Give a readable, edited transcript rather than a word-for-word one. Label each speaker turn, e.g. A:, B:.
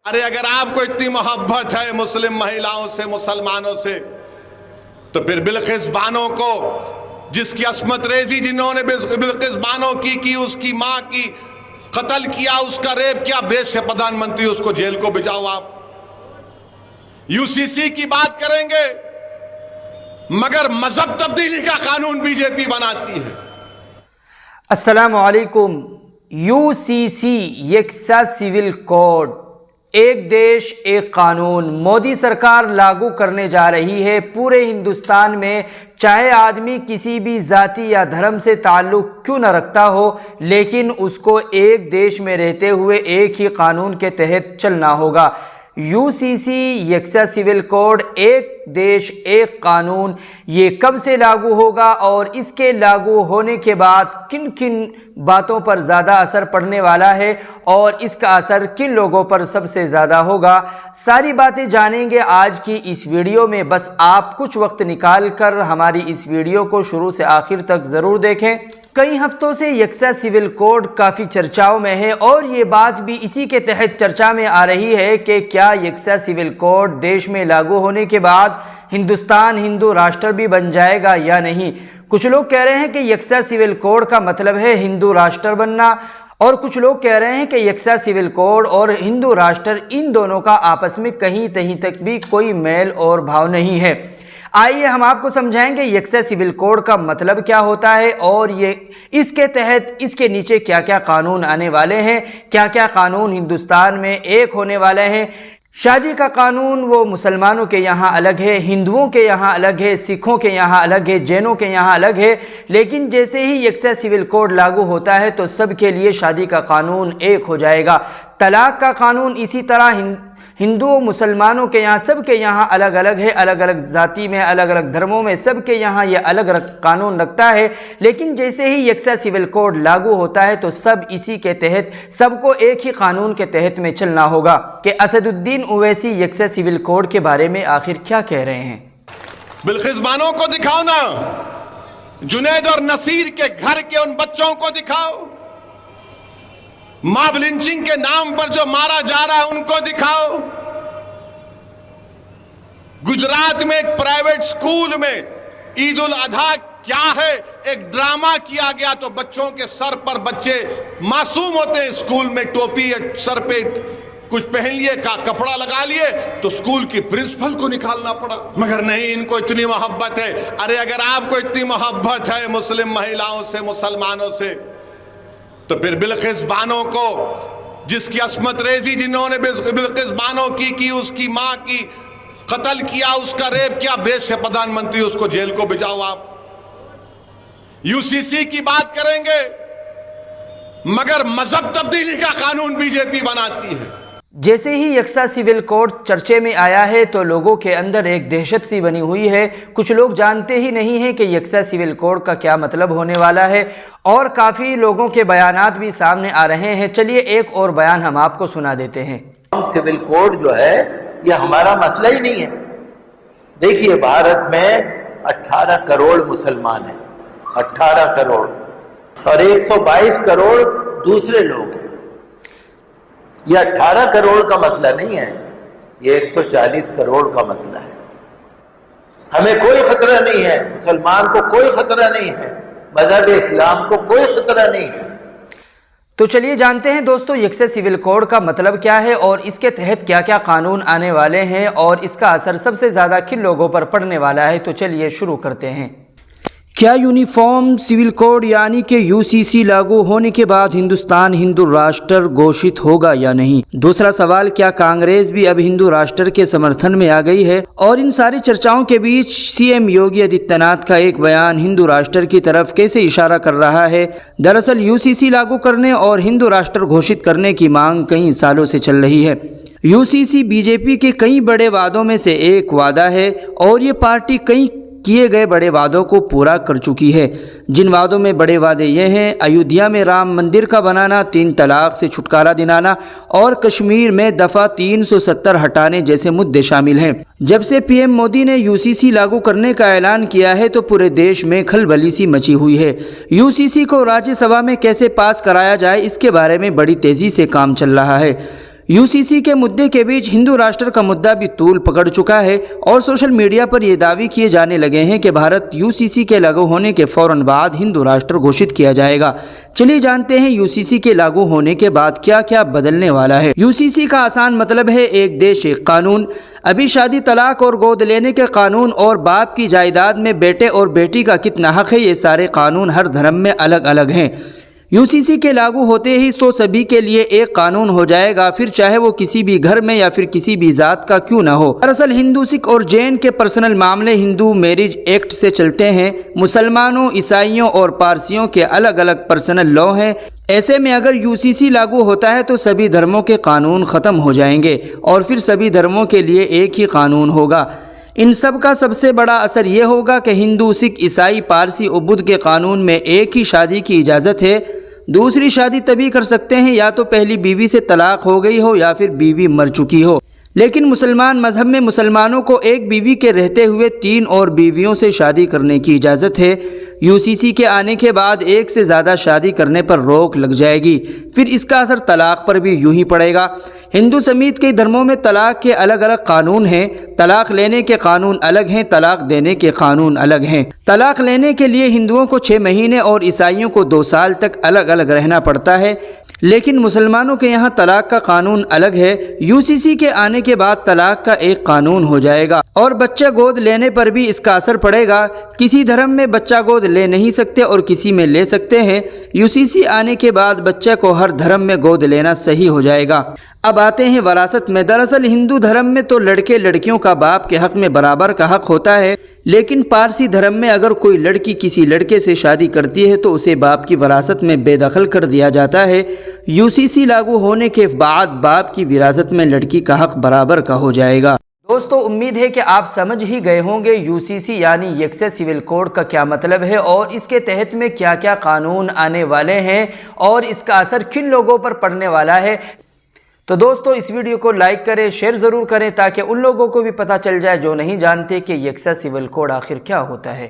A: अरे अगर आपको इतनी मोहब्बत है मुस्लिम महिलाओं से, मुसलमानों से, तो फिर बिल्किस बानो को, जिसकी अस्मत रेजी जिन्होंने बिल्किस बानो की उसकी मां की कत्ल किया, उसका रेप किया, देश के प्रधानमंत्री, उसको जेल को भिजाओ। आप यूसीसी की बात करेंगे मगर मजहब तब्दीली का कानून बीजेपी बनाती है।
B: अस्सलामु अलैकुम। यूसीसी यकसा सिविल कोड, एक देश एक कानून मोदी सरकार लागू करने जा रही है पूरे हिंदुस्तान में। चाहे आदमी किसी भी जाति या धर्म से ताल्लुक़ क्यों न रखता हो, लेकिन उसको एक देश में रहते हुए एक ही कानून के तहत चलना होगा। यूसीसी यकसा सिविल कोड, एक देश एक कानून, ये कब से लागू होगा और इसके लागू होने के बाद किन किन बातों पर ज़्यादा असर पड़ने वाला है और इसका असर किन लोगों पर सबसे ज़्यादा होगा, सारी बातें जानेंगे आज की इस वीडियो में। बस आप कुछ वक्त निकाल कर हमारी इस वीडियो को शुरू से आखिर तक ज़रूर देखें। कई हफ्तों से यकसा सिविल कोड काफ़ी चर्चाओं में है और ये बात भी इसी के तहत चर्चा में आ रही है कि क्या यकसा सिविल कोड देश में लागू होने के बाद हिंदुस्तान हिंदू राष्ट्र भी बन जाएगा या नहीं। कुछ लोग कह रहे हैं कि यकसा सिविल कोड का मतलब है हिंदू राष्ट्र बनना, और कुछ लोग कह रहे हैं कि यकसा सिविल कोड और हिंदू राष्ट्र, इन दोनों का आपस में कहीं तक भी कोई मेल और भाव नहीं है। आइए हम आपको समझाएंगे यकसा सिविल कोड का मतलब क्या होता है और ये इसके तहत इसके नीचे क्या क्या कानून आने वाले हैं, क्या क्या कानून हिंदुस्तान में एक होने वाले हैं। शादी का कानून वो मुसलमानों के यहाँ अलग है, हिंदुओं के यहाँ अलग है, सिखों के यहाँ अलग है, जैनों के यहाँ अलग है, लेकिन जैसे ही यकसा सिविल कोड लागू होता है तो सबके लिए शादी का कानून एक हो जाएगा। तलाक का कानून इसी तरह हिंदुओं मुसलमानों के यहाँ सबके यहाँ अलग अलग है, अलग अलग जाति में, अलग अलग धर्मों में सबके यहाँ ये अलग कानून रखता है। लेकिन जैसे ही यकसा सिविल कोड लागू होता है तो सब इसी के तहत, सबको एक ही कानून के तहत में चलना होगा। कि असदुद्दीन ओवैसी यकसा सिविल कोड के बारे में आखिर क्या कह रहे हैं।
A: बिल्किस बानो को दिखाओ ना, जुनैद और नसीर के घर के उन बच्चों को दिखाओ, मॉब लिंचिंग के नाम पर जो मारा जा रहा है उनको दिखाओ। गुजरात में एक प्राइवेट स्कूल में ईद उल अधा क्या है, एक ड्रामा किया गया तो बच्चों के सर पर, बच्चे मासूम होते हैं, स्कूल में टोपी सर पे कुछ पहन लिए, का कपड़ा लगा लिए, तो स्कूल की प्रिंसिपल को निकालना पड़ा। मगर नहीं, इनको इतनी मोहब्बत है। अरे अगर आपको इतनी मोहब्बत है मुस्लिम महिलाओं से, मुसलमानों से, तो फिर बिल्किस बानो को, जिसकी अस्मत रेजी जिन्होंने बिल्किस बानो की उसकी मां की कत्ल किया, उसका रेप किया, देश के प्रधानमंत्री, उसको जेल को भिजाओ। आप यूसीसी की बात करेंगे मगर मजहब तब्दीली का कानून बीजेपी बनाती है।
B: जैसे ही यकसा सिविल कोड चर्चे में आया है तो लोगों के अंदर एक दहशत सी बनी हुई है। कुछ लोग जानते ही नहीं हैं कि यकसा सिविल कोड का क्या मतलब होने वाला है और काफ़ी लोगों के बयानात भी सामने आ रहे हैं। चलिए एक और बयान हम आपको सुना देते हैं।
C: सिविल कोड जो है ये हमारा मसला ही नहीं है। देखिए, भारत में 18 करोड़ मुसलमान हैं, 18 करोड़, और 122 करोड़ दूसरे लोग हैं। ये 18 करोड़ का मसला नहीं है, ये 140 करोड़ का मसला है। हमें कोई खतरा नहीं है, मुसलमान को कोई खतरा नहीं है, मजहब इस्लाम को कोई खतरा नहीं है।
B: तो चलिए जानते हैं दोस्तों यकसा सिविल कोड का मतलब क्या है और इसके तहत क्या क्या कानून आने वाले हैं और इसका असर सबसे ज़्यादा किन लोगों पर पड़ने वाला है। तो चलिए शुरू करते हैं। क्या यूनिफॉर्म सिविल कोड यानी कि यूसीसी लागू होने के बाद हिंदुस्तान हिंदू राष्ट्र घोषित होगा या नहीं। दूसरा सवाल, क्या कांग्रेस भी अब हिंदू राष्ट्र के समर्थन में आ गई है। और इन सारी चर्चाओं के बीच सीएम योगी आदित्यनाथ का एक बयान हिंदू राष्ट्र की तरफ कैसे इशारा कर रहा है। दरअसल यूसीसी लागू करने और हिंदू राष्ट्र घोषित करने की मांग कई सालों से चल रही है। यूसीसी बीजेपी के कई बड़े वादों में से एक वादा है और ये पार्टी कई किए गए बड़े वादों को पूरा कर चुकी है। जिन वादों में बड़े वादे ये हैं, अयोध्या में राम मंदिर का बनाना, 3 तलाक से छुटकारा दिलाना और कश्मीर में दफ़ा 370 हटाने जैसे मुद्दे शामिल हैं। जब से पीएम मोदी ने यूसीसी लागू करने का ऐलान किया है तो पूरे देश में खलबली सी मची हुई है। यूसीसी को राज्यसभा में कैसे पास कराया जाए, इसके बारे में बड़ी तेज़ी से काम चल रहा है। यूसीसी के मुद्दे के बीच हिंदू राष्ट्र का मुद्दा भी तूल पकड़ चुका है और सोशल मीडिया पर ये दावे किए जाने लगे हैं कि भारत यूसीसी के लागू होने के फौरन बाद हिंदू राष्ट्र घोषित किया जाएगा। चलिए जानते हैं यूसीसी के लागू होने के बाद क्या क्या बदलने वाला है। यूसीसी का आसान मतलब है एक देश एक कानून। अभी शादी, तलाक और गोद लेने के कानून और बाप की जायदाद में बेटे और बेटी का कितना हक है, ये सारे कानून हर धर्म में अलग अलग हैं। यूसीसी के लागू होते ही तो सभी के लिए एक कानून हो जाएगा, फिर चाहे वो किसी भी घर में या फिर किसी भी जात का क्यों ना हो। दरअसल हिंदू, सिख और जैन के पर्सनल मामले हिंदू मैरिज एक्ट से चलते हैं। मुसलमानों, ईसाइयों और पारसियों के अलग अलग पर्सनल लॉ हैं। ऐसे में अगर यूसीसी लागू होता है तो सभी धर्मों के कानून ख़त्म हो जाएंगे और फिर सभी धर्मों के लिए एक ही कानून होगा। इन सब का सबसे बड़ा असर ये होगा कि हिंदू, सिख, ईसाई, पारसी और बुद्ध के कानून में एक ही शादी की इजाज़त है। दूसरी शादी तभी कर सकते हैं या तो पहली बीवी से तलाक हो गई हो या फिर बीवी मर चुकी हो। लेकिन मुसलमान मजहब में मुसलमानों को एक बीवी के रहते हुए 3 और बीवियों से शादी करने की इजाज़त है। यूसीसी के आने के बाद एक से ज़्यादा शादी करने पर रोक लग जाएगी। फिर इसका असर तलाक पर भी यूं ही पड़ेगा। हिंदू समेत कई धर्मों में तलाक के अलग अलग कानून हैं। तलाक लेने के कानून अलग हैं, तलाक देने के कानून अलग हैं। तलाक लेने के लिए हिंदुओं को 6 महीने और ईसाइयों को 2 साल तक अलग अलग रहना पड़ता है, लेकिन मुसलमानों के यहाँ तलाक का कानून अलग है। यूसीसी के आने के बाद तलाक का एक कानून हो जाएगा और बच्चा गोद लेने पर भी इसका असर पड़ेगा। किसी धर्म में बच्चा गोद ले नहीं सकते और किसी में ले सकते हैं। यूसीसी आने के बाद बच्चे को हर धर्म में गोद लेना सही हो जाएगा। अब आते हैं वरासत में। दरअसल हिंदू धर्म में तो लड़के लड़कियों का बाप के हक में बराबर का हक होता है, लेकिन पारसी धर्म में अगर कोई लड़की किसी लड़के से शादी करती है तो उसे बाप की वरासत में बेदखल कर दिया जाता है। यूसीसी लागू होने के बाद बाप की विरासत में लड़की का हक बराबर का हो जाएगा। दोस्तों, उम्मीद है कि आप समझ ही गए होंगे यूसीसी यानी यकसा सिविल कोड का क्या मतलब है और इसके तहत में क्या क्या कानून आने वाले हैं और इसका असर किन लोगों पर पड़ने वाला है। तो दोस्तों, इस वीडियो को लाइक करें, शेयर ज़रूर करें ताकि उन लोगों को भी पता चल जाए जो नहीं जानते कि यकसा सिविल कोड आखिर क्या होता है।